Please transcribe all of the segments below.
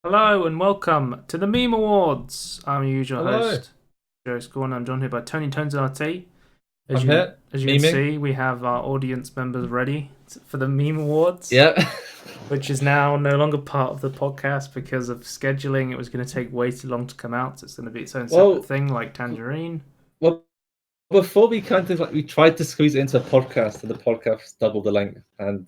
Hello and welcome to the Meme Awards. I'm your usual Hello, host, Joe Scorn. I'm joined here by Tony Tones RT. As I'm you here, as you can memeing. see, we have our audience members ready for the Meme Awards, Yeah. which is now no longer part of the podcast because of scheduling. It was going to take way too long to come out, so it's going to be its own separate Well, thing, like Tangerine. well, before we kind of we tried to squeeze it into a podcast, and the podcast doubled the length, and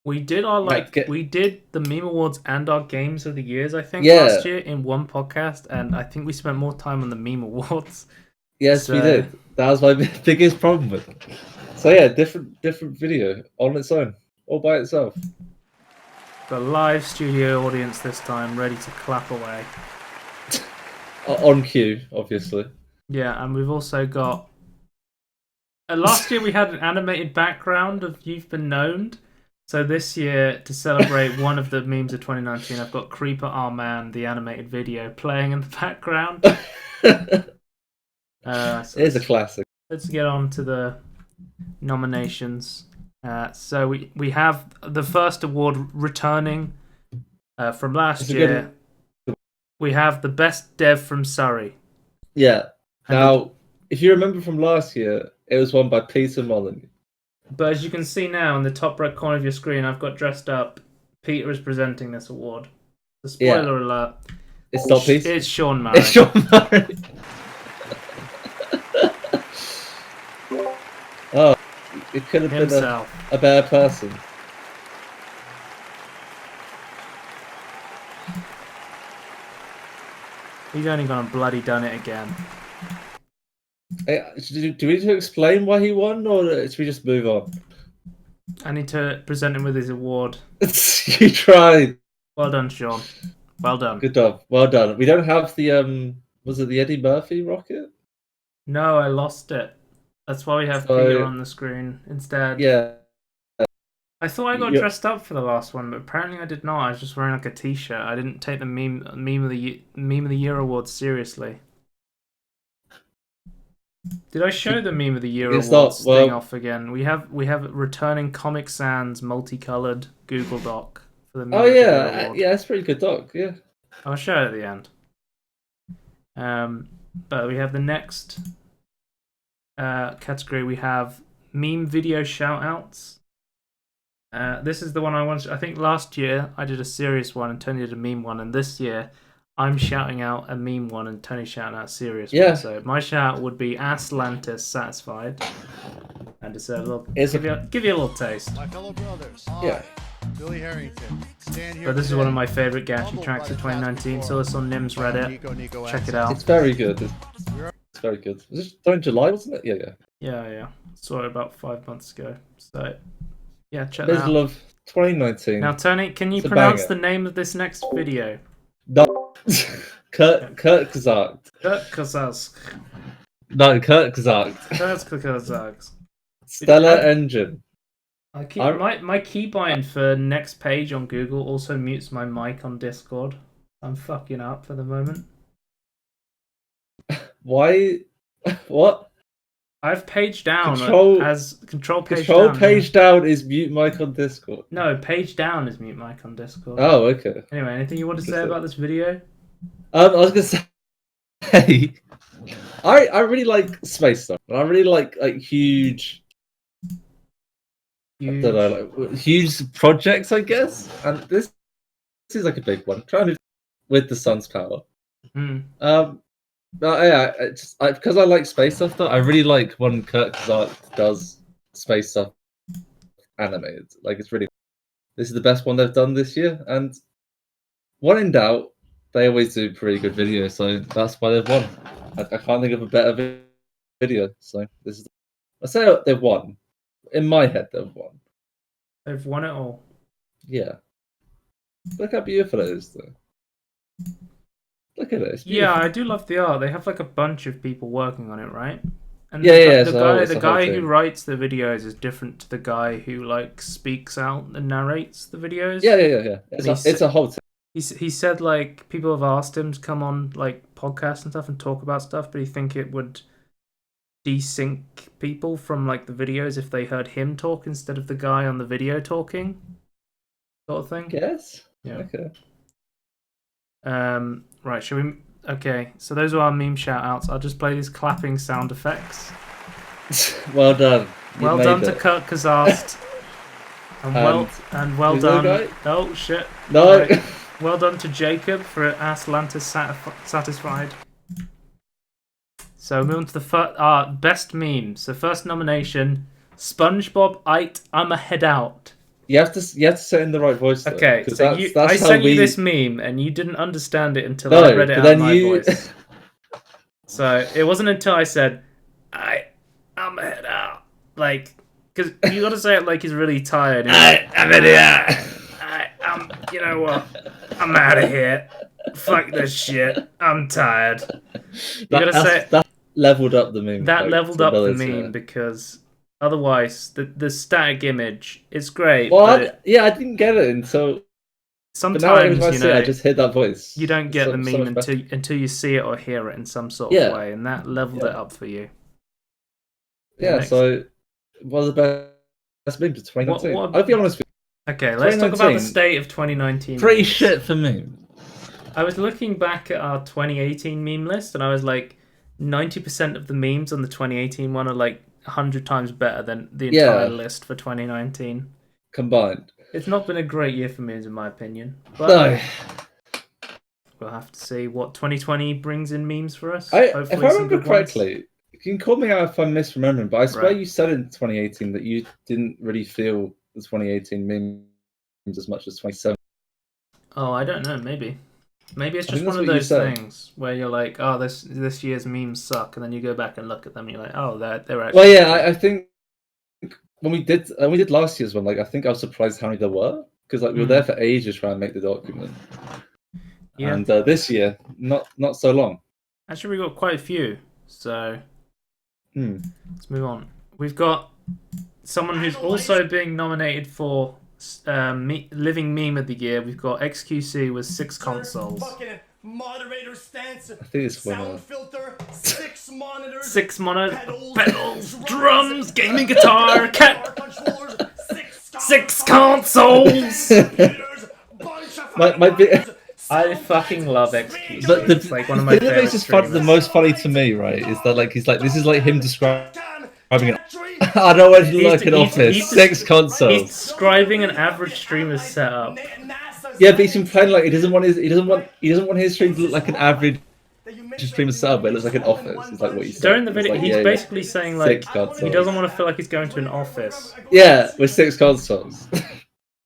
We did we had to get we did the Meme Awards and our Games of the Years, I think, last yeah. year in one podcast, and I think we spent more time on the Meme Awards. Yes, we So did. That was my biggest problem with it. So yeah, different video on its own, all by itself. the live studio audience this time, ready to clap away. On cue, obviously. Yeah, and we've also got. Last year we had an animated background of You've Been Gnomed. So this year, to celebrate one of the memes of 2019, I've got Creeper Our Man, the animated video, playing in the background. It So is a classic. let's get on to the nominations. So we have the first award returning from last It's a year. good. We have the best dev from Surrey. Yeah. And the, Now, if you remember from last year, it was won by Peter Molyneux. But as you can see now in the top right corner of your screen, I've got dressed up. Peter is presenting this award. The spoiler alert. It's not Peter. It's Sean Murray. It's Sean Murray. Oh, it could have been Himself. a better person. He's only gone and bloody done it again. Do we need to explain why he won, or should we just move on? I need to present him with his award. You tried. Well done, Sean. Well done. Good job. Well done. We don't have the Was it the Eddie Murphy rocket? No, I lost it. That's why we have Peter on the screen instead. Yeah. I thought I got dressed up for the last one, but apparently I did not. I was just wearing like a t-shirt. I didn't take the meme of the year awards seriously. Did I show the meme of the year awards thing off again? We have returning Comic Sans multicolored Google Doc for the meme of the year award. Yeah, it's a pretty good doc. Yeah, I'll show it at the end. But we have the next category. We have meme video shoutouts. This is the one I wanted. I think last year I did a serious one and Tony did a meme one, and this year I'm shouting out a meme one and Tony's shouting out a serious one. So my shout would be Aslantis Satisfied. And just a little give you a little taste. My fellow brothers. Yeah. Billy Harrington. Stand here. But this is one of my favorite Gachi tracks of 2019. So it's on Nim's Reddit. Check it out. It's very good. It's very good. Was it done in July, wasn't it? Yeah. Saw it about 5 months ago. So yeah, check that out. Middle of 2019. Now, Tony, can you pronounce the name of this next video? No. Kurt Kazak. Kurt Kazak. No, Kurt Kazak. Kurt Kazak. Stellar Engine. My keybind for next page on Google also mutes my mic on Discord. I'm fucking up for the moment. Why? What? I've page down as control page down. Control page down is mute mic on Discord. No, page down is mute mic on Discord. Oh, okay. Anyway, anything you want to say about this video? I was gonna say, I really like space stuff. I really like huge. I don't know, like huge projects, I guess. And this is like a big one. Trying to with the sun's power. But yeah, because I like space stuff, though, I really like when Kurt Kazak does space stuff animated. Like, it's really. This is the best one they've done this year, and when in doubt, they always do pretty good videos, so that's why they've won. I can't think of a better video, so this is. I say they've won. In my head, they've won. They've won it all. Yeah. Look how beautiful it is, though. Look at it. Yeah, I do love the art. They have like a bunch of people working on it, right? And the guy who writes the videos is different to the guy who like speaks out and narrates the videos. Yeah. It's a whole thing. He said like people have asked him to come on like podcasts and stuff and talk about stuff, but he think it would desync people from like the videos if they heard him talk instead of the guy on the video talking, sort of thing. Yes. Yeah. Okay. Right, should we? Okay, so those are our meme shout outs. I'll just play these clapping sound effects. Well done. You Well made done to it. Kurt Kazast. And well who's the done. guy? Oh shit. No. Right. Well done to Jacob for Aslantis satisfied. So moving to the best meme. So first nomination, SpongeBob I'm a head out. You have to say it in the right voice. Though, Okay, so I how sent we... you this meme and you didn't understand it until No, I read it but out then in my you... voice. So it wasn't until I said I'm a head out, like, because you got to say it like he's really tired. I'm in here. You know what? I'm out of here. Fuck this shit. I'm tired. You gotta say that leveled up the meme. that like, leveled up the ability, meme because otherwise the static image is great. Well, but I didn't get it until. But now every sometimes time I see it, I just hear that voice. you don't get the so meme much better. until you see it or hear it in some sort of way, and that leveled it up for you. Yeah. Next. So, what are the best memes of 2019? I'll be honest with you. Okay, let's talk about the state of 2019. Pretty shit for me. I was looking back at our 2018 meme list, and I was like, 90% of the memes on the 2018 one are like 100 times better than the entire list for 2019. Combined. It's not been a great year for memes, in my opinion. But No. we'll have to see what 2020 brings in memes for us. If I Hopefully some remember good ones. correctly, you can call me out if I'm misremembering, but I swear Right. you said in 2018 that you didn't really feel the 2018 memes as much as 2017. Oh, I don't know. Maybe it's I just think one that's of what you those said. things where you're like, oh, this year's memes suck, and then you go back and look at them, and you're like, oh, they're actually. Well, yeah, I think when we did last year's one, like I think I was surprised how many there were because like we were there for ages trying to make the document. Yeah. And this year, not so long. Actually, we got quite a few. So let's move on. We've got someone who's also being nominated for Living Meme of the Year. We've got XQC with 6 consoles. Moderator stance. I think it's sound filter. 6 monitors. 6 monitors. Pedals, drums, gaming guitar, cat. 6 consoles. Might be. I fucking love XQC. But It's like one of my thing that favorite makes this fun, the streamers. most funny to me, right, is that like he's like this is like him describing it. I don't want to look at office. 6 consoles. He's describing an average streamer's setup. Yeah, but he's been playing like he doesn't want his stream to look like an average streamer's setup, but it looks like an office. It's like what he said. During the video, like, he's basically saying like 6 consoles. he doesn't want to feel like he's going to an office. Yeah, with 6 consoles.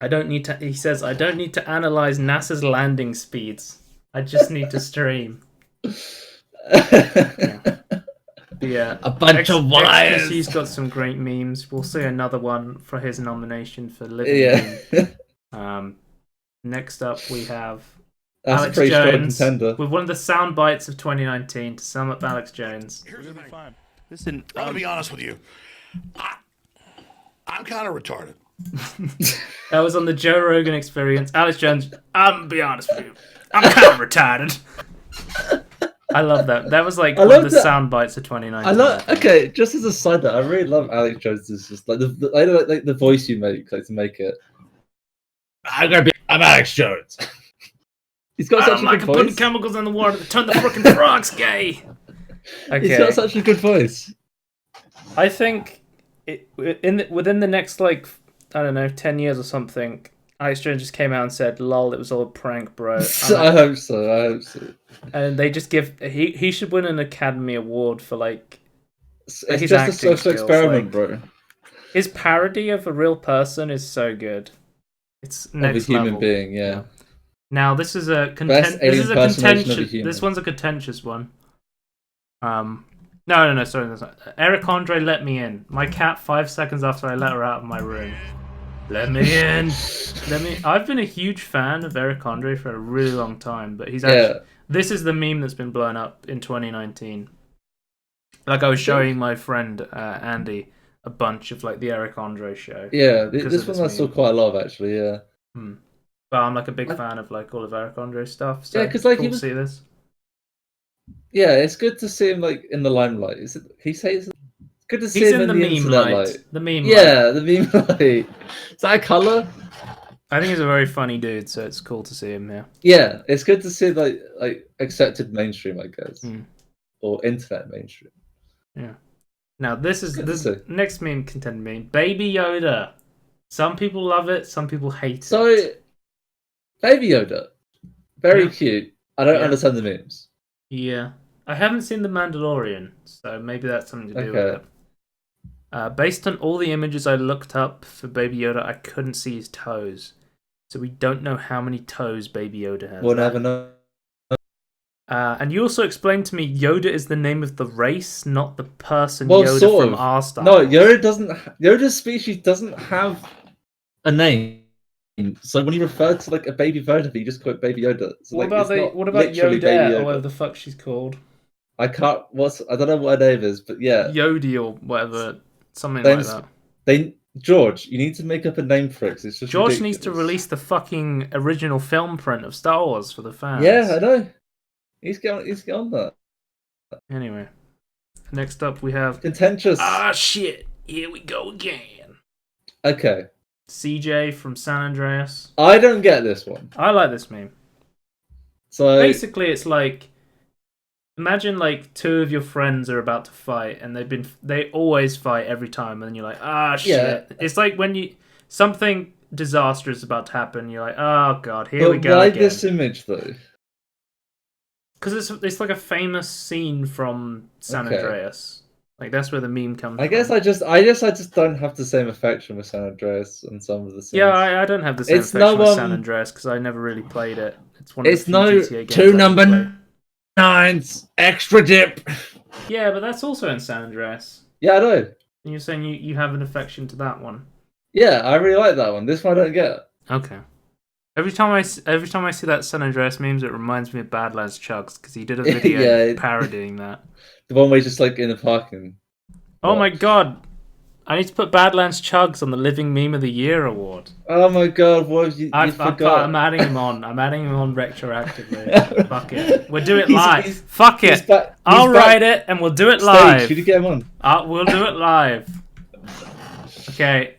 He says, I don't need to analyze NASA's landing speeds. I just need to stream. Yeah. A bunch of wires. He's got some great memes. We'll see another one for his nomination for Living Meme. Next up, we have That's Alex a pretty strong Jones contender. with one of the sound bites of 2019 to sum up Alex Jones. Listen, I'm gonna be honest with you. I'm kind of retarded. That was on the Joe Rogan Experience. Alex Jones, I'm gonna be honest with you. I'm kind of retarded. I love that. That was like one of the sound bites of 2019. Okay, just as a side note, I really love Alex Jones. It's just like the voice you make, like to make it. I'm Alex Jones. He's got such a good voice. Putting chemicals in the water to turn the freaking frogs gay. Okay. He's got such a good voice. I think within the next like I don't know 10 years or something, Alex Jones just came out and said, "Lol, it was all a prank, bro." I hope so. And they just give he should win an Academy Award for like It's his just a acting social skills, experiment, like, bro. His parody of a real person is so good. It's next of a human level. being, yeah. Now this is a Best alien impersonation of a contentious. human. This one's a contentious one. No, sorry. That's not. Eric Andre let me in. My cat 5 seconds after I let her out of my room. Let me in. I've been a huge fan of Eric Andre for a really long time, but he's actually. This is the meme that's been blown up in 2019. Like I was showing my friend Andy a bunch of like the Eric Andre show. Yeah, this one I saw quite a lot of actually. Yeah. But I'm like a big fan of like all of Eric Andre's stuff. So yeah, because like cool to see this. Yeah, it's good to see him like in the limelight. He says it's good to see He's him in the meme internet light. The meme light. Yeah, the meme light. Is that a color? I think he's a very funny dude, so it's cool to see him here. Yeah, it's good to see like accepted mainstream, I guess, Mm. or internet mainstream. Yeah. Now this is Good to this see. next meme contender meme. Baby Yoda. Some people love it, some people hate So, it. Baby Yoda, very Yeah. cute. I don't Yeah. understand the memes. Yeah. I haven't seen The Mandalorian, so maybe that's something to do with Okay. it. Based on all the images I looked up for Baby Yoda, I couldn't see his toes. So we don't know how many toes Baby Yoda has. We'll never know. And you also explained to me Yoda is the name of the race, not the person Well, Yoda sort from of. our Star No, Wars. Yoda doesn't. Yoda's species doesn't have a name. So when you refer to like a baby version of it, you just call it Baby Yoda. So What like, about it's not what about literally Baby Yoda or whatever Yoda. the fuck she's called? I can't. I don't know what her name is, but yeah. Yodi or whatever, something like Names. that. George, you need to make up a name for it. 'Cause it's just George ridiculous. needs to release the fucking original film print of Star Wars for the fans. Yeah, I know. He's get on that. Anyway, next up we have Contentious. ah shit. Here we go again. Okay. CJ from San Andreas. I don't get this one. I like this meme. So Basically, it's like imagine like two of your friends are about to fight, and they always fight every time, and then you're like, ah shit. Yeah. It's like when something disastrous is about to happen, you're like, oh god, here we but go why again. this image though? Because it's like a famous scene from San Okay. Andreas. Like that's where the meme comes I guess from. I just don't have the same affection with San Andreas and some of the scenes. Yeah, I don't have the same It's affection no, with San Andreas because I never really played it. It's one of It's the few no GTA games two I number played. 9s extra dip. Yeah, but that's also in San Andreas. Yeah, I know. And you're saying you have an affection to that one. Yeah, I really like that one. This one I don't get. Okay. Every time I see that San Andreas memes, it reminds me of Badlands Chugs because he did a video Yeah. parodying that. The one where he's just like in the parking. Oh my god! I need to put Badlands Chugs on the Living Meme of the Year award. Oh my god, what have you forgot? I'm adding him on. I'm adding him on retroactively. Fuck it. We'll do it He's- live. he's- Fuck he's it. back- he's I'll back write it and we'll do it stage. live. You need to get him on. We'll do it live. Okay.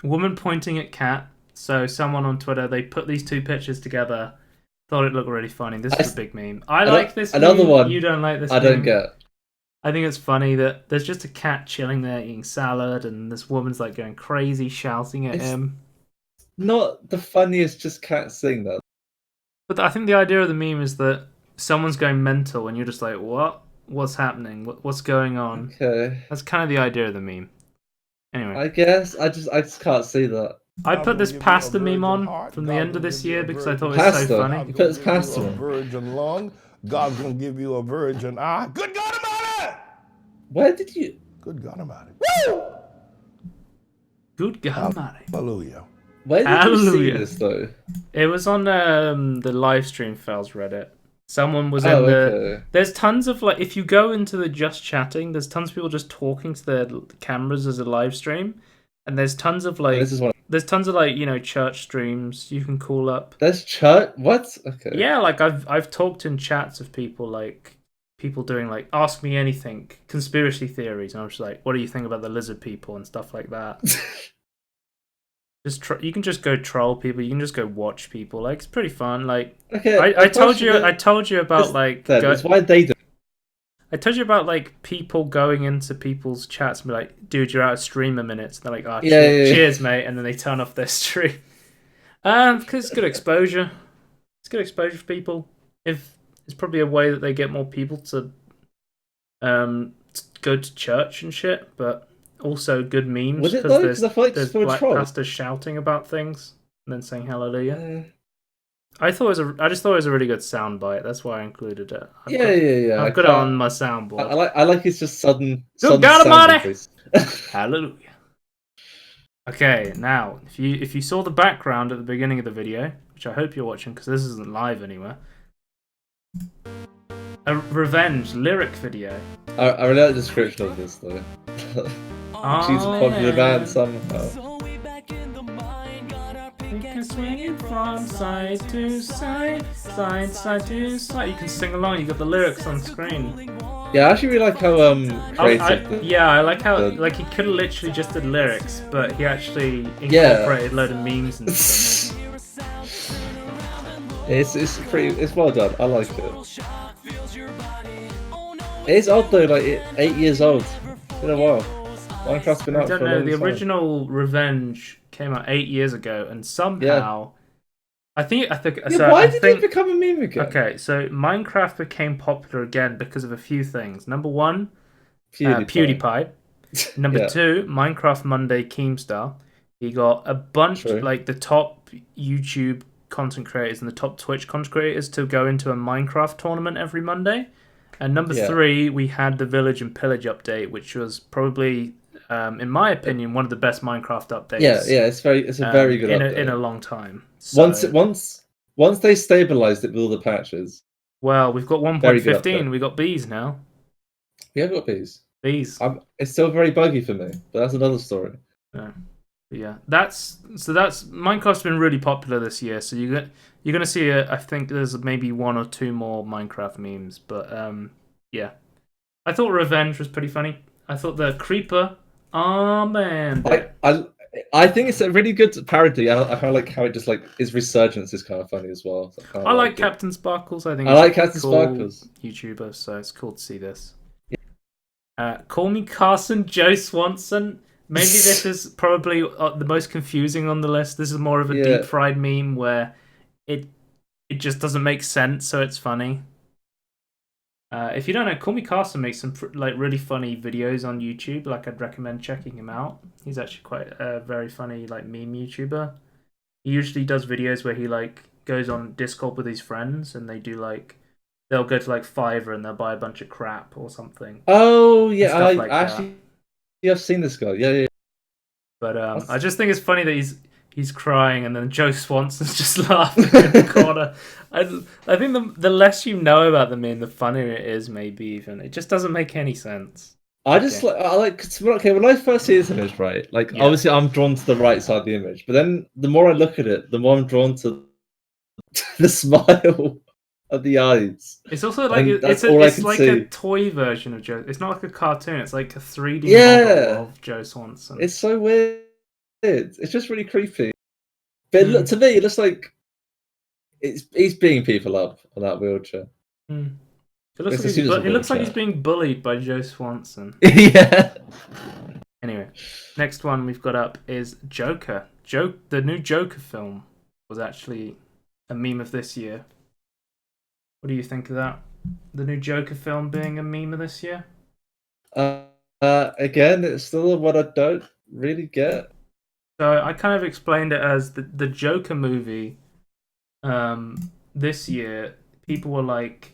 Woman pointing at cat. So someone on Twitter, they put these two pictures together. Thought it looked really funny. This is a big meme. I like this another meme. one. You don't like this I meme. don't get. I think it's funny that there's just a cat chilling there eating salad, and this woman's like going crazy, shouting at him. Not the funniest just cat thing though. But I think the idea of the meme is that someone's going mental, and you're just like, what? What's happening? What's going on? Okay. That's kind of the idea of the meme. Anyway, I guess I just can't see that. I put this pasta meme on from the end of this year because I thought it was Pasta? so funny. You put this pasta a on. virgin lung. God's gonna give you a virgin eye. Good God Almighty! Where did you? Good God Almighty! Good God Almighty. Hallelujah! Where did you see Hallelujah. this though? It was on the live stream files Reddit. Someone was Oh, in the. okay. There's tons of like, if you go into the just chatting, there's tons of people just talking to their cameras as a live stream, and there's tons of like, This is one. there's tons of like church streams you can call up. There's church. What? Okay. Yeah, like I've talked in chats of people like people doing like ask me anything conspiracy theories, and I'm just like, what do you think about the lizard people and stuff like that. You can just go troll people. You can just go watch people. Like it's pretty fun. Like Okay. I told you about like That's why they do. I told you about like people going into people's chats and be like, "Dude, you're out of streamer minutes." And they're like, "Oh, Yeah. cheers, mate," and then they turn off their stream. Because it's good exposure. It's good exposure for people. If it's probably a way that they get more people to go to church and shit, but also good memes. Was it though? Because I feel like there's it's for a black troll. pastors shouting about things and then saying hallelujah. Uh, I just thought it was a really good soundbite. That's why I included it. yeah. I've got it on my soundboard. I like his just sudden. Good sudden God sound Almighty! increase. Hallelujah. Okay, now if you saw the background at the beginning of the video, which I hope you're watching because this isn't live anywhere, a revenge lyric video. I really like the description of this though. She's a popular band somehow. You can swing it from side to side, side to side. You can sing along. You got the lyrics on screen. Yeah, I actually really like how creative. I like how the- like he could have literally just did lyrics, but he actually Yeah. incorporated a load of memes and stuff. It's well done. I like it. It's odd though, like 8 years old. It's been a while. Minecraft's been I out don't for a know. long The time. original Revenge came out 8 years ago, and somehow I think Yeah, so. why I did think it become a meme again? okay. So Minecraft became popular again because of a few things. Number one, PewDiePie. PewDiePie. Number Yeah. two, Minecraft Monday Keemstar. He got a bunch True. like the top YouTube content creators and the top Twitch content creators to go into a Minecraft tournament every Monday. And number Yeah. three, we had the Village and Pillage update, which was probably, in my opinion, one of the best Minecraft updates. Yeah, it's a very good update. in a long time. So, Once they stabilized it with all the patches, well, we've got Very good 1.15. update. We got bees now. we have got bees. Bees. It's still very buggy for me, but that's another story. Yeah, that's Minecraft's been really popular this year. So you're gonna see I think there's maybe one or two more Minecraft memes, but yeah, I thought Revenge was pretty funny. I thought the Creeper, oh man, I think it's a really good parody. I kind of like how it just like his resurgence is kind of funny as well. So I I like it. Captain Sparkles. I think I he's like a Captain cool Sparkles. YouTuber, so it's cool to see this. Call me Carson Joe Swanson. Maybe this is probably the most confusing on the list. This is more of a deep fried meme where it just doesn't make sense, so it's funny. If you don't know, Call Me Carson makes some like really funny videos on YouTube. Like I'd recommend checking him out. He's actually quite a very funny like meme YouTuber. He usually does videos where he like goes on Discord with his friends and they do like they'll go to like Fiverr and they'll buy a bunch of crap or something. Oh yeah, I like actually I've seen this guy. Yeah. But I just think it's funny that he's crying and then Joe Swanson's just laughing in the corner. I think the less you know about the meme, the funnier it is. Maybe even it just doesn't make any sense. I when I first see this image, right? Like obviously I'm drawn to the right side of the image, but then the more I look at it, the more I'm drawn to the smile of the eyes. It's also like it's like a toy version of Joe. It's not like a cartoon. It's like a 3D model of Joe Swanson. It's so weird. It's just really creepy. But to me, it looks like he's beating people up on that wheelchair. It looks like he's being bullied by Joe Swanson. Yeah. Anyway, next one we've got up is Joker. The new Joker film was actually a meme of this year. What do you think of that? The new Joker film being a meme of this year? Again, it's still what I don't really get. So I kind of explained it as the Joker movie this year. People were like...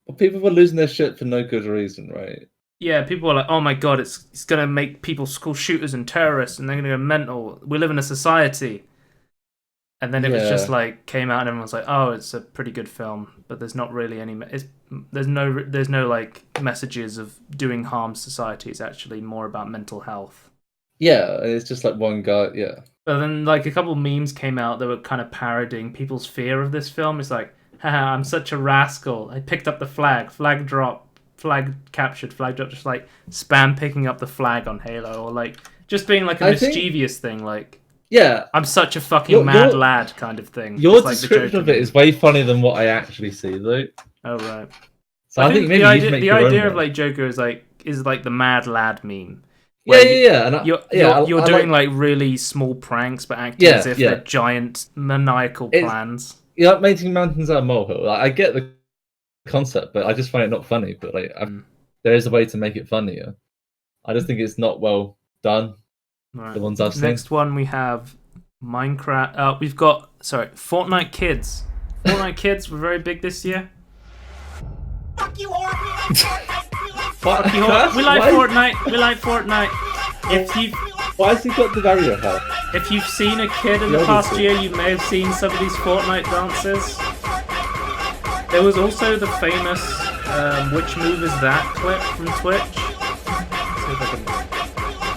Well, people were losing their shit for no good reason, right? Yeah, people were like, oh my god, it's going to make people school shooters and terrorists and they're going to go mental. We live in a society. And then it was just like came out and everyone was like, "Oh, it's a pretty good film," but there's not really any. There's no like messages of doing harm to society. It's actually more about mental health. Yeah, it's just like one guy. Yeah. But then like a couple of memes came out that were kind of parodying people's fear of this film. It's like, haha, I'm such a rascal. I picked up the flag drop, flag captured, flag drop. Just like spam picking up the flag on Halo, or like just being like a mischievous thing, like. Yeah, I'm such a fucking mad lad kind of thing. Your description of it is way funnier than what I actually see, though. Oh right. So I think maybe the idea of like Joker is like the mad lad meme. Yeah. You're doing like really small pranks, but acting as if they're giant maniacal plans. You're like making mountains out of molehill. Like, I get the concept, but I just find it not funny. But like, there is a way to make it funnier. I just think it's not well done. Right. The ones I've seen. Next one we have Minecraft. We've got Fortnite Kids. Fortnite Kids were very big this year. Fuck you, Horror! Fuck you, Horror! We like Fortnite. We like Fortnite. Why has he got the barrier hat? If you've seen a kid in the past year, you may have seen some of these Fortnite dances. There was also the famous "Which Move Is That" clip from Twitch. Let's see if I can.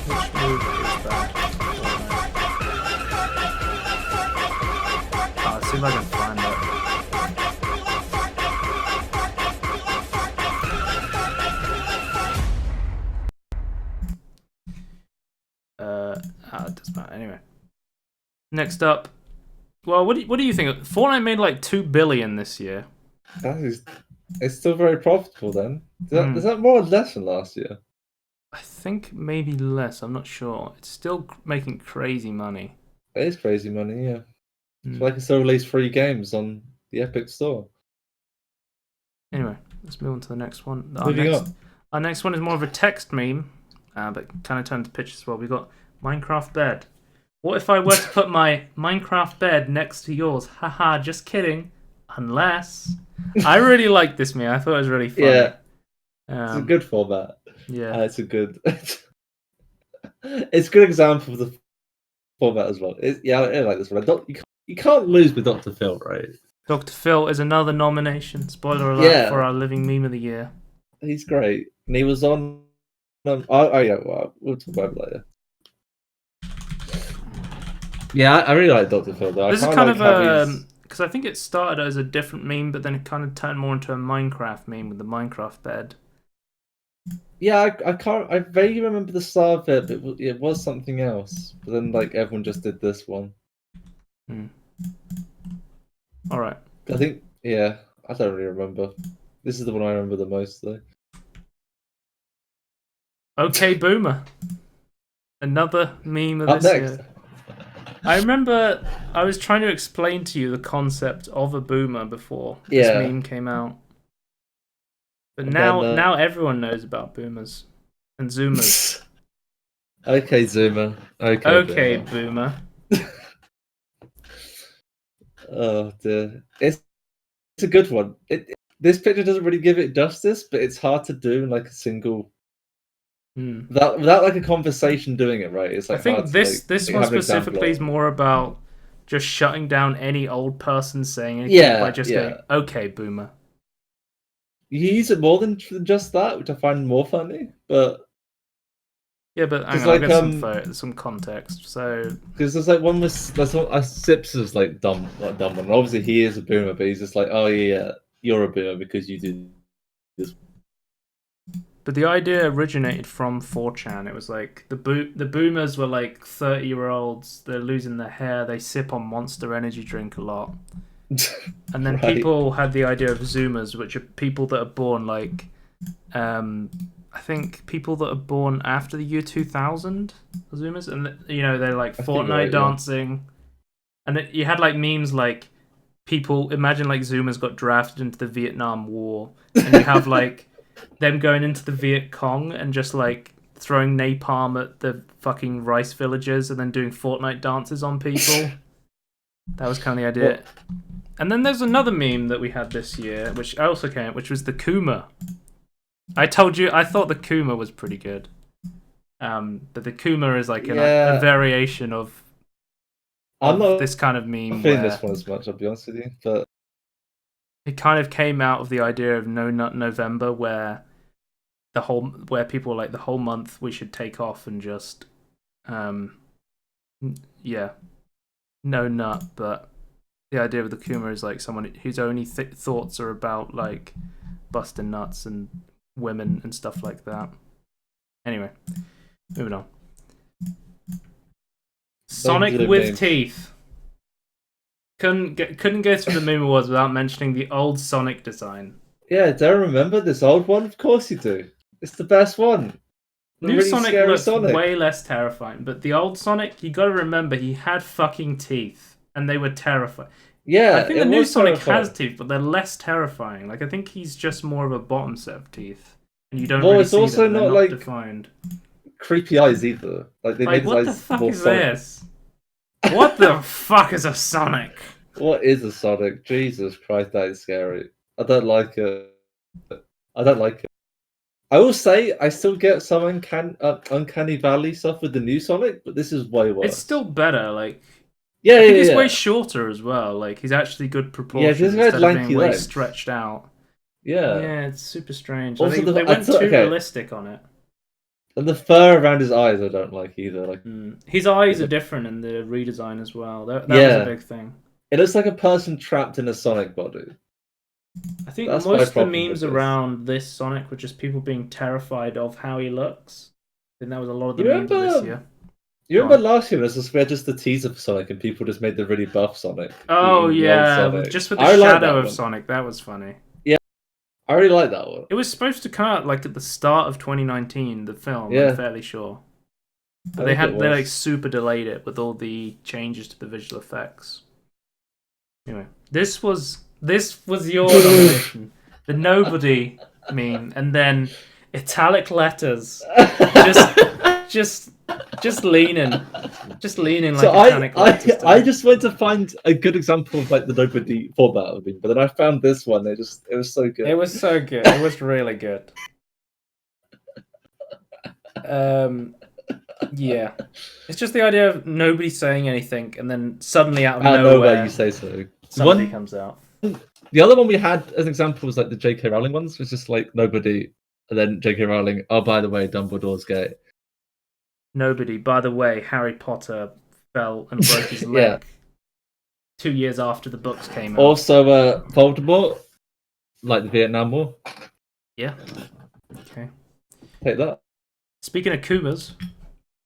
Which move is that? Let's see if I can find it. Doesn't matter. Anyway, next up. Well, what do you think? Fortnite made like 2 billion this year. It's still very profitable then. Is that more or less than last year? I think maybe less. I'm not sure. It's still making crazy money. It is crazy money, yeah. It's like it's still released 3 games on the Epic Store. Anyway, let's move on to the next one. Our next one is more of a text meme, but kind of turned to pictures as well. We got Minecraft bed. What if I were to put my Minecraft bed next to yours? Haha, just kidding. Unless. I really liked this meme. I thought it was really funny. Yeah. It's a good format. Yeah. It's a good it's a good example of the format as well. I like this one. You can't lose with Dr. Phil, right? Dr. Phil is another nomination. Spoiler alert for our living meme of the year. He's great. And he was on we'll talk about it later. Yeah, I really like Dr. Phil though. This is kind of because I think it started as a different meme, but then it kind of turned more into a Minecraft meme with the Minecraft bed. Yeah, I vaguely remember the start of it, but it was something else. But then like everyone just did this one. All right. I think I don't really remember. This is the one I remember the most though. Okay, Boomer. Another meme of this year. I remember I was trying to explain to you the concept of a boomer before this meme came out. But now everyone knows about boomers and zoomers. Okay, Zoomer. Okay, boomer. Oh dear. It's a good one. This picture doesn't really give it justice, but it's hard to do in like a single without like a conversation doing it, right? It's like I think hard this to, one specifically is more about just shutting down any old person saying anything by just going, okay, boomer. You use it more than just that, which I find more funny, but yeah, but hang on, I'll get some context. So because there's like one with Sips is like dumb one. Obviously he is a boomer, but he's just like, oh yeah, you're a boomer because you do this. But the idea originated from 4chan. It was like the boomers were like 30-year-olds. They're losing their hair. They sip on Monster Energy drink a lot. And then people had the idea of Zoomers, which are people that are born like, I think people that are born after the year 2000 are Zoomers, and they're like Fortnite dancing, and you had like memes like people imagine like Zoomers got drafted into the Vietnam War, and you have like them going into the Viet Cong and just like throwing napalm at the fucking rice villagers and then doing Fortnite dances on people. That was kind of the idea. What? And then there's another meme that we had this year, which also came out, which was the Kuma. I told you, I thought the Kuma was pretty good. But the Kuma is like a variation of this kind of meme. I'm feeling this one as much, I'll be honest with you. But it kind of came out of the idea of No Nut November, where people were like, the whole month we should take off and just, no nut, but the idea of the Kuma is like someone whose only thoughts are about like busting nuts and women and stuff like that. Anyway, moving on. Sonic with teeth. Couldn't go through the meme awards without mentioning the old Sonic design. Yeah, don't remember this old one? Of course you do. It's the best one. New really Sonic looks way less terrifying, but the old Sonic, you got to remember, he had fucking teeth, and they were terrifying. Yeah, I think the new Sonic has teeth, but they're less terrifying. Like I think he's just more of a bottom set of teeth, and you don't really see them. They're not like defined. Creepy eyes either. Like they made his what eyes the fuck more is Sonic. This? What the fuck is a Sonic? What is a Sonic? Jesus Christ, that is scary. I don't like it. I will say I still get some uncanny valley stuff with the new Sonic, but this is way worse. It's still better. Like I think he's way shorter as well. Like he's actually good proportions instead of being way stretched out. Yeah, it's super strange. Also, they went too realistic on it. And the fur around his eyes, I don't like either. Like his eyes are different in the redesign as well. That was a big thing. It looks like a person trapped in a Sonic body. I think most of the memes around this Sonic were just people being terrified of how he looks. I think that was a lot of the memes this year. You Go remember on. last year when it was just the teaser for Sonic and people just made the really buff Sonic? Oh beating the old yeah, Sonic? just with the I like shadow that of one. Sonic. That was funny. I really like that one. It was supposed to come out like at the start of 2019, the film. I'm Yeah, fairly sure, I but think it they like was. super delayed it with all the changes to the visual effects. Anyway, this was your nomination, the nobody meme, and then italic letters, just just leaning So like italic letters I today. just went to find a good example of like the nobody format of it, but then I found this one. It was so good. It was so good. It was really good. Yeah. It's just the idea of nobody saying anything, and then suddenly out of Out of nowhere, nowhere, you say so. somebody One, comes out. the other one we had as an example was like the J.K. Rowling ones, was just like nobody, and then J.K. Rowling. Oh, by the way, Dumbledore's gay. Nobody. By the way, Harry Potter fell and broke his Yeah. leg 2 years after the books came out. Also, Voldemort, like the Vietnam War. Yeah. Okay. Take that. Speaking of Kumas,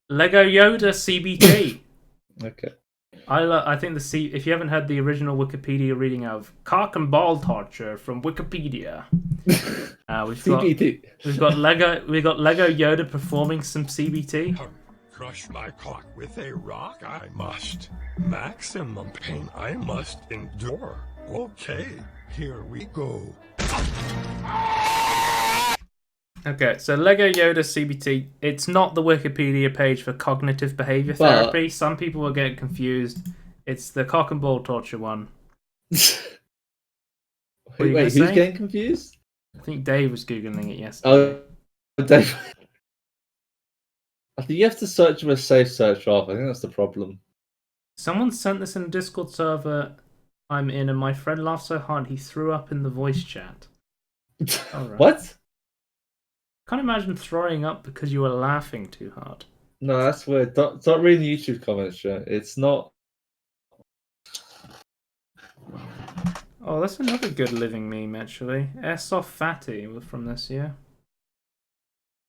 Lego Yoda CBT. Okay. I think if you haven't heard the original Wikipedia reading of cock and ball torture from Wikipedia, we've got Lego Yoda performing some CBT. Crush my cock with a rock, I must. Maximum pain I must endure. Okay, here we go. Okay, so Lego Yoda CBT, it's not the Wikipedia page for cognitive behavior But- therapy. Some people will get confused. It's the cock and ball torture one. What are you Wait, gonna who's say? getting confused? I think Dave was Googling it yesterday. Oh, Dave. I think you have to search with a safe search off. I think that's the problem. Someone sent this in a Discord server I'm in, and my friend laughed so hard he threw up in the voice chat. Alright. What? Can't imagine throwing up because you were laughing too hard. No, that's weird. Don't read the YouTube comments, Joe. It's not. Oh, that's another good living meme, actually. Airsoft Fatty from this year.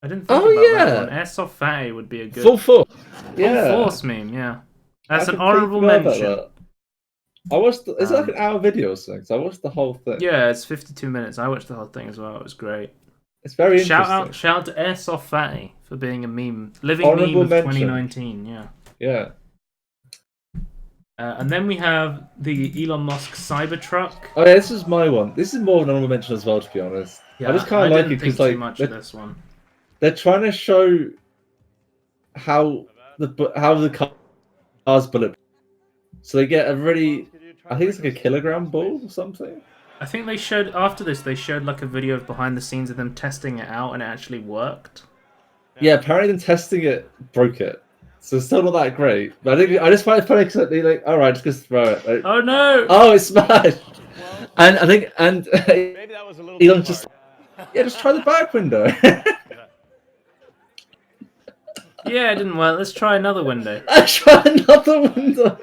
I didn't think about that one. Airsoft Fatty would be a good Full force. Full Force meme, yeah. That's I an completely honourable forgot about mention. that. I watched. Is it like an hour video or something? So I watched the whole thing. Yeah, it's 52 minutes. I watched the whole thing as well. It was great. It's very Shout interesting. out to Airsoft Fatty for being a meme, living Honourable meme of mention. 2019. Yeah. Yeah. And then we have the Elon Musk Cybertruck. Oh yeah, this is my one. This is more of an honorable mention as well, to be honest. Yeah, I just kind of like it didn't because think like too much of this one. they're trying to show how the car's bulletproof. So they get a really, I think it's like a kilogram ball or something. I think they showed after this. They showed like a video of behind the scenes of them testing it out, and it actually worked. Yeah, apparently them testing it broke it. So it's still not that great. But I just find it funny because they're like, all right, just throw it. Like, Oh no! oh, it's smashed. And I think Maybe that was a little Elon too just hard. yeah, just try the back window. Yeah, it didn't work. Let's try another window. I try another window.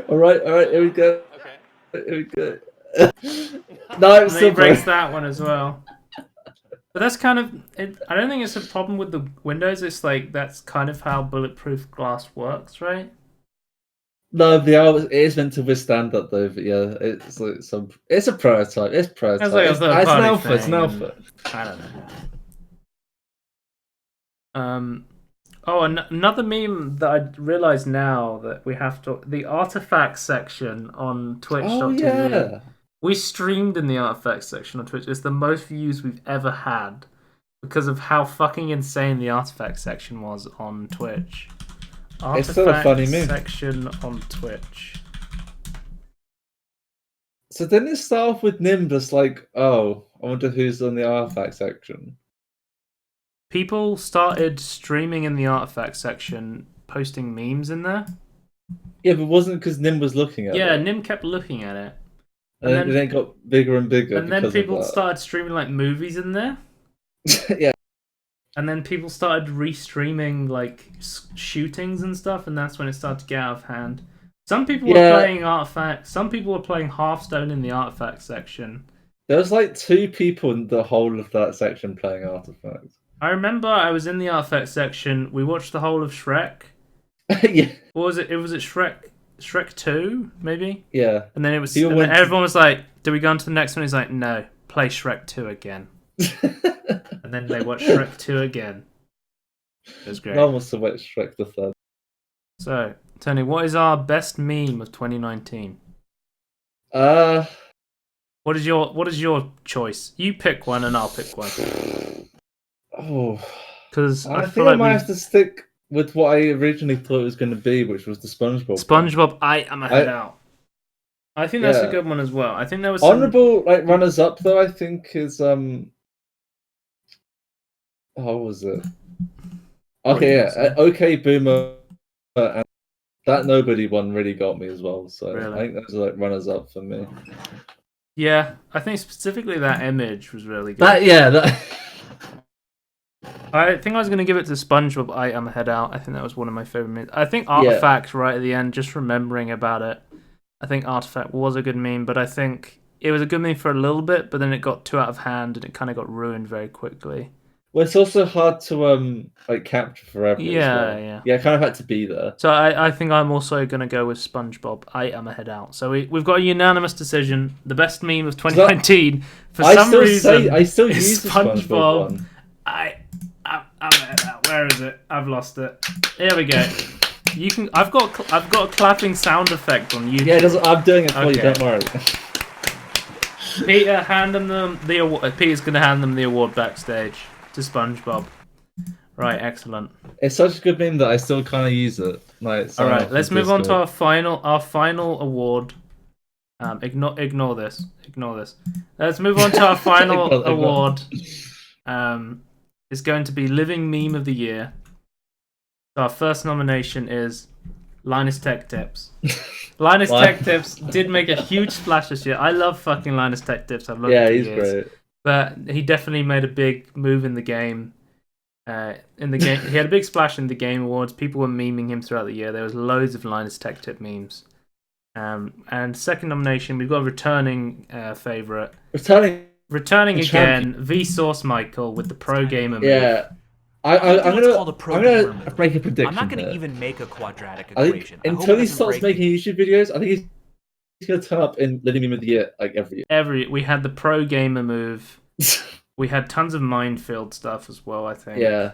All right, here we go. Okay. Here we go. No, And it's then he still breaks broke. that one as well. But that's kind of it. I don't think it's a problem with the windows. It's like that's kind of how bulletproof glass works, right? No, it is meant to withstand that though. But yeah, it's like it's a prototype. It's prototype. like a It's third party an alpha. It's an thing, alpha. I don't know. Oh, another meme that I realize now that we have to the artifacts section on Twitch.tv. Oh yeah. We streamed in the artifacts section on Twitch. It's the most views we've ever had because of how fucking insane the artifacts section was on Twitch. It's still a funny meme. Section on Twitch. So didn't it start off with Nim just like, oh, I wonder who's on the artifact section? People started streaming in the artifact section, posting memes in there. Yeah, but wasn't because Nim was looking at Yeah, it. Nim kept looking at it. And then it got bigger and bigger. And then because people of that. started streaming like movies in there. Yeah. And then people started restreaming like shootings and stuff, and that's when it started to get out of hand. Some people were playing artifacts. Some people were playing Hearthstone in the artifact section. There was like 2 people in the whole of that section playing artifacts. I remember I was in the artifact section. We watched the whole of Shrek, Yeah, What was it? It was it Shrek 2, maybe? yeah. And then it was. People And then went to- everyone was like, "Do we go on to the next one?" He's like, "No, play Shrek 2 again." And then they watched Shrek 2 again. It was great. No one wants to watch Shrek the Third. So, Tony, what is our best meme of 2019? Uh, What is your choice? You pick one, and I'll pick one. oh, Because I I think feel I like might have to stick with what I originally thought it was going to be, which was the SpongeBob. one. SpongeBob, I am a head out. I think that's a Yeah. good one as well. I think there was some... Honorable like runners up though. I think is How was it? Okay, yeah, okay, Boomer, and that nobody one really got me as well. So Really? I think those are like runners up for me. Yeah, I think specifically that image was really good. That. I think I was going to give it to SpongeBob, I am a head out. I think that was one of my favorite memes. I think Artifact right at the end, just remembering about it. I think Artifact was a good meme, but I think it was a good meme for a little bit, but then it got too out of hand and it kind of got ruined very quickly. Well, it's also hard to like capture forever. Yeah, as well. yeah. Yeah, it kind of had to be there. So I think I'm also going to go with SpongeBob, I am a head out. So we've got a unanimous decision. The best meme of 2019, for some reason, I still is use the SpongeBob one. I'm a head out. Where is it? I've lost it. Here we go. You can. I've got a clapping sound effect on YouTube. Yeah, I'm doing it for you. Okay. Don't worry. Peter, hand them the award. Peter's going to hand them the award backstage to SpongeBob. Right, excellent. It's such a good meme that I still kind of use it. Like, All right, let's move on to our final award. Ignore this. Let's move on to our final award. It's going to be Living Meme of the Year. So our first nomination is Linus Tech Tips. Linus Tech Tips did make a huge splash this year. I love fucking Linus Tech Tips. I've loved him for he's years. great. But he definitely made a big move in the game. He had a big splash in the Game Awards. People were memeing him throughout the year. There was loads of Linus Tech Tip memes. And second nomination, we've got a returning favorite. Returning again, Vsauce Michael with the Pro Gamer move. Yeah. I'm gonna make a prediction. I'm not going here. to even make a quadratic I equation. think until he starts making YouTube videos, I think he's gonna turn up in Living Meme of the Year like every year. We had the Pro Gamer move. We had tons of minefield stuff as well, I think. Yeah.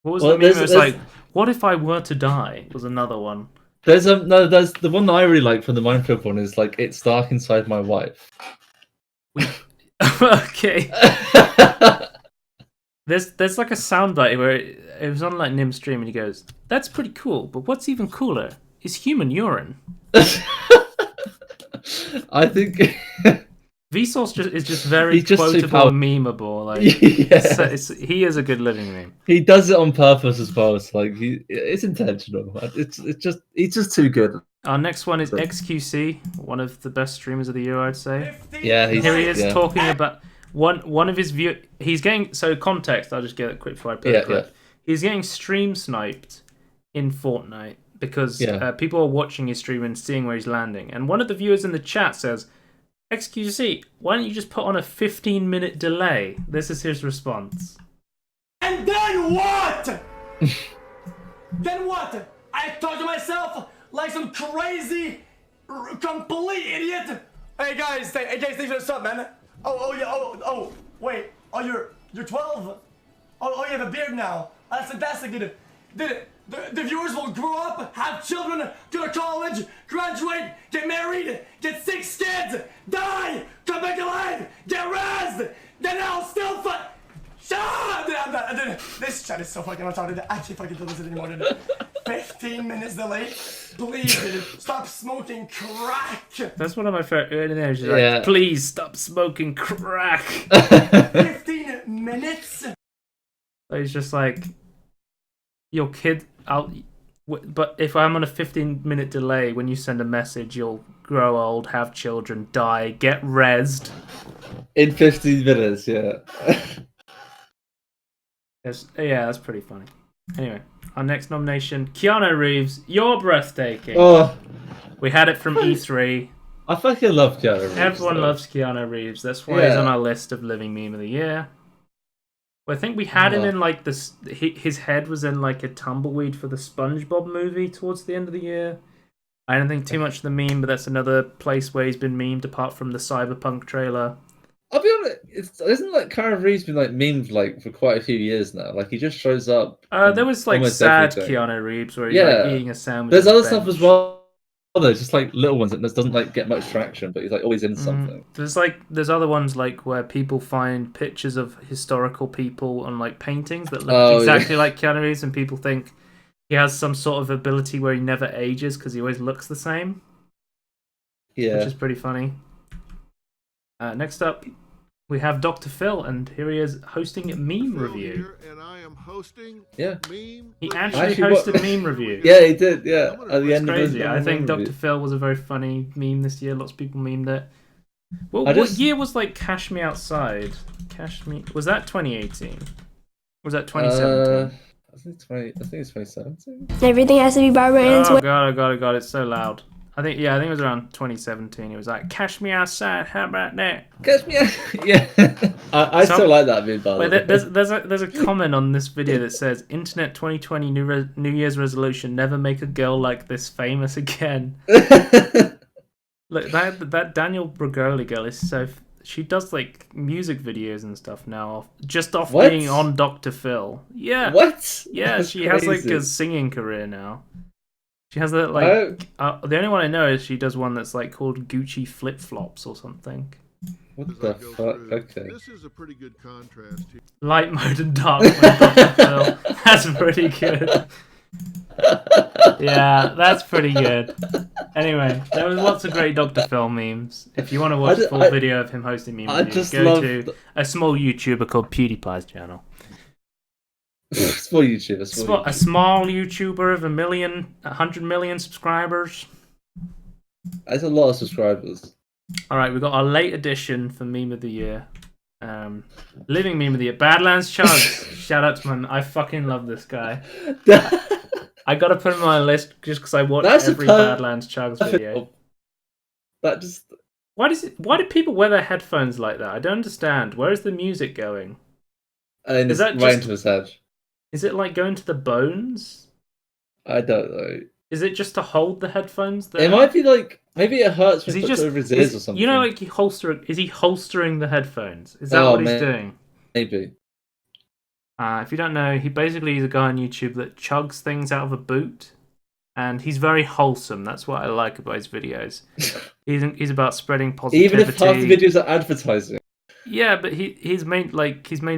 What was the meme? It was like, what if I were to die? Was another one. There's the one that I really like from the minefield one is like it's dark inside my wife. Okay. There's like a soundbite where it was on like Nim's stream and he goes, "That's pretty cool, but what's even cooler is human urine." I think Vsauce is just very He's just quotable and memeable. Like he is a good living meme. He does it on purpose as well. It's like it's intentional. He's just too good. Our next one is XQC, one of the best streamers of the year, I'd say. Yeah, Here he is talking about one of his view. He's getting context. I'll just get it quick before I put it. Yeah. He's getting stream sniped in Fortnite because people are watching his stream and seeing where he's landing. And one of the viewers in the chat says, "XQC, why don't you just put on a 15-minute delay?" This is his response. And then what? Then what? I thought to myself like some crazy, complete idiot. Hey guys, thanks for the sub, man. Wait. Oh, you're 12. Oh, you have a beard now. That's fantastic, dude. The viewers will grow up, have children, go to college, graduate, get married, get 6 kids, die, come back alive, get razzed, then I'll still This chat is so fucking retarded. I can't fucking do this anymore, dude. 15 minutes delay. Please, dude, stop smoking crack. That's one of my favorite. She's like, "Please stop smoking crack." 15 minutes? He's just like, your kid out. But if I'm on a 15-minute delay, when you send a message, you'll grow old, have children, die, get rezzed. In 15 minutes, yeah. That's pretty funny. Anyway, our next nomination, Keanu Reeves, You're Breathtaking. Oh, we had it from E3. I fucking love Keanu Reeves. Everyone loves Keanu Reeves. That's why he's on our list of living meme of the year. Well, I think we had him Oh. in like this. His head was in like a tumbleweed for the SpongeBob movie towards the end of the year. I don't think too much of the meme, but that's another place where he's been memed apart from the Cyberpunk trailer. I'll be honest, isn't like Keanu Reeves been like memed like for quite a few years now? Like he just shows up. There in was like almost sad everything. Keanu Reeves where he's like Yeah. eating a sandwich. There's on other the stuff bench. as well. Though, just like little ones that doesn't like get much traction, but he's like always in something. There's other ones like where people find pictures of historical people on like paintings that look Oh, exactly yeah. like Keanu Reeves, and people think he has some sort of ability where he never ages because he always looks the same, Yeah. which is pretty funny. Next up, we have Dr. Phil, and here he is hosting a meme review. Here, and I am hosting Yeah. meme He review. actually Actually, what- hosted meme review. Yeah, he did. Yeah, at the It's end crazy. of I his think movie. Dr. Phil was a very funny meme this year. Lots of people memed it. Well, I what just- year was like Cash Me Outside? Cash Me, was that 2018? Was that 2017? I think it's 2017. Everything has to be Barbara Ann's Oh way. god, it's so loud. I think it was around 2017. It was like Cash Me Outside. How about that? Catch me out. Yeah, I Some- still like that meme. By the Wait, way. there's a comment on this video that says Internet 2020 New Year's resolution: never make a girl like this famous again. Look, that Daniel Brogoli girl is so. She does like music videos and stuff now, just off What? being on Dr. Phil. Yeah. What? Yeah, That's she has like crazy. a singing career now. She has that like. The only one I know is she does one that's like called Gucci Flip Flops or something. What As I the go fuck? through, Okay. This is a pretty good contrast here. Light mode and dark mode Dr. Phil. That's pretty good. Yeah, that's pretty good. Anyway, there was lots of great Dr. Phil memes. If you want to watch a full video of him hosting meme I reviews, just go love to a small YouTuber called PewDiePie's channel. Small YouTube. A small YouTuber of 100 million subscribers. That's a lot of subscribers. Alright, we've got our late edition for Meme of the Year. Living Meme of the Year. Badlands Chugs. Shout out to I fucking love this guy. I gotta put him on my list just because I watch That's a every Badlands Chugs video. That just. Why do people wear their headphones like that? I don't understand. Where is the music going? And Is it's that right just- into his head. Is it like going to the bones? I don't know. Is it just to hold the headphones there? It might be like maybe it hurts Is when he he puts just it over his ears or something. You know, like is he holstering the headphones? Is that Oh, what he's man. doing? Maybe. If you don't know, he basically is a guy on YouTube that chugs things out of a boot, and he's very wholesome. That's what I like about his videos. He's about spreading positivity. Even if half the videos are advertising. Yeah, but his main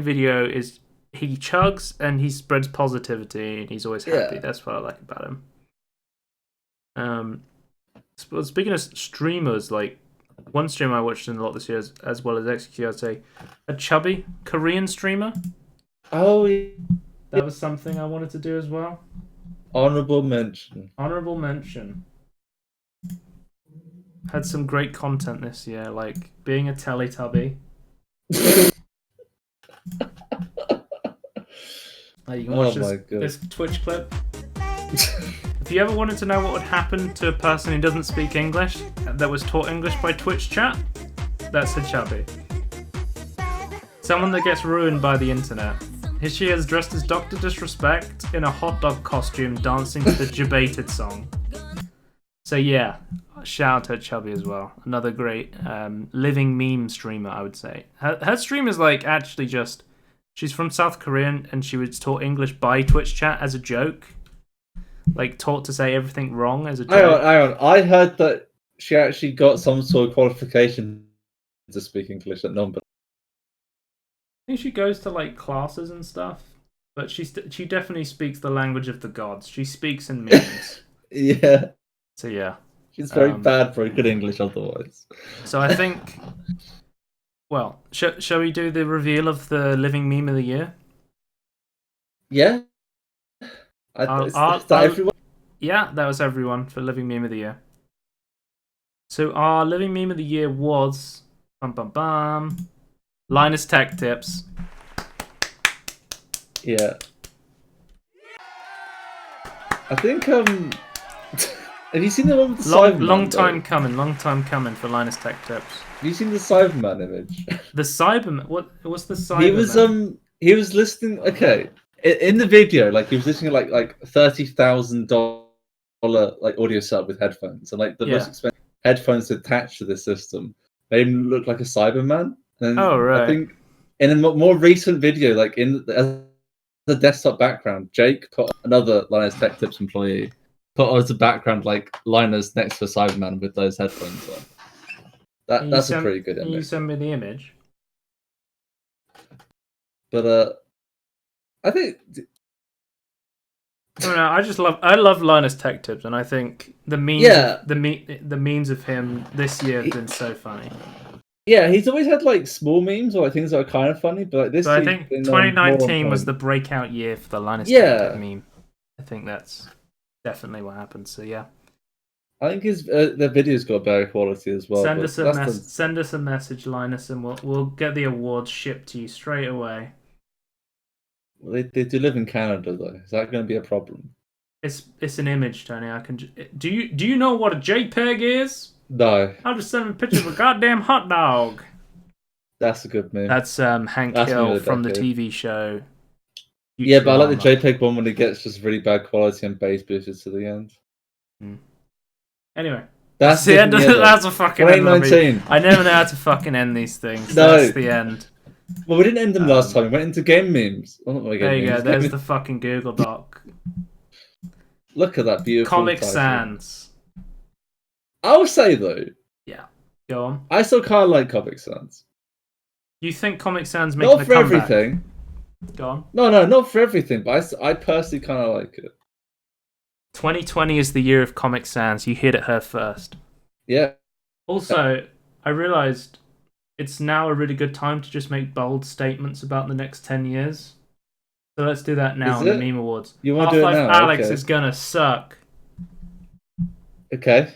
video is he chugs and he spreads positivity and he's always happy. Yeah. That's what I like about him. Speaking of streamers, like one streamer I watched in a lot this year, as well as XQ, I'd say a chubby Korean streamer. Oh, yeah. That was something I wanted to do as well. Honorable mention. Honorable mention. Had some great content this year, like being a Teletubby. You can watch this Twitch clip. If you ever wanted to know what would happen to a person who doesn't speak English that was taught English by Twitch chat, that's a chubby. Someone that gets ruined by the internet. Here she is dressed as Dr. Disrespect in a hot dog costume dancing to the Debated song. So yeah, shout out to Chubby as well. Another great living meme streamer, I would say. Her stream is like actually just... She's from South Korea and she was taught English by Twitch chat as a joke. Like taught to say everything wrong as a joke. Hang on. I heard that she actually got some sort of qualification to speak English at number. I think she goes to like classes and stuff, but she definitely speaks the language of the gods. She speaks in memes. Yeah. So yeah. She's very bad for good English otherwise. So I think... Well, shall we do the reveal of the living meme of the year? Yeah. Is that everyone? Yeah, that was everyone for living meme of the year. So our living meme of the year was... Linus Tech Tips. Yeah. I think have you seen the one with the Cyberman? Long time coming for Linus Tech Tips. Have you seen the Cyberman image? The Cyberman. What's the Cyberman? He was he was listening. Okay, in the video, like he was listening to like $30,000 like audio setup with headphones, and like the most Yeah. expensive headphones attached to this system made him look like a Cyberman. And Oh, right. I think in a more recent video, like in the desktop background, Jake put another Linus Tech Tips employee put as a background like Linus next to a Cyberman with those headphones on. That's a pretty good Can you image. send me the image? But I think I don't know. I love Linus Tech Tips, and I think the memes Yeah. the memes of him this year have been so funny. yeah, he's always had like small memes or like things that are kind of funny, but like this But I year's think been, more on 2019 was point. the breakout year for the Linus Yeah. Tech Tip meme. I think that's definitely what happened. So yeah, I think his the video's got better quality as well. send but us a send us a message, Linus, and we'll get the awards shipped to you straight away. They do live in Canada though. Is that going to be a problem? It's an image, Tony. I can. Do you know what a JPEG is? No, I'll just send him a picture of a goddamn hot dog. that's a good meme. That's Hank That's Hill meme of the from the decade. TV show. Yeah, but I like the Futurama. JPEG one when it gets just really bad quality and bass boosters to the end. Anyway, That's the end. different year, though. That's a fucking end of the 2019. video. I never know how to fucking end these things. No. That's the end. Well, we didn't end them last time. We went into game memes. Well, not really There game you go. memes. There's the fucking Google Doc. Look at that beautiful Comic title. Sans. I'll say though, Yeah. Go on. I still kind of like Comic Sans. You think Comic Sans making Not a for comeback? everything. Go on. No, not for everything. But I personally kind of like it. 2020 is the year of Comic Sans. You hit it her first. Yeah. Also, I realized it's now a really good time to just make bold statements about the next 10 years. So let's do that now Is on the it? Meme Awards. You want to do it Half-Life now? Alex Okay. is gonna suck. Okay.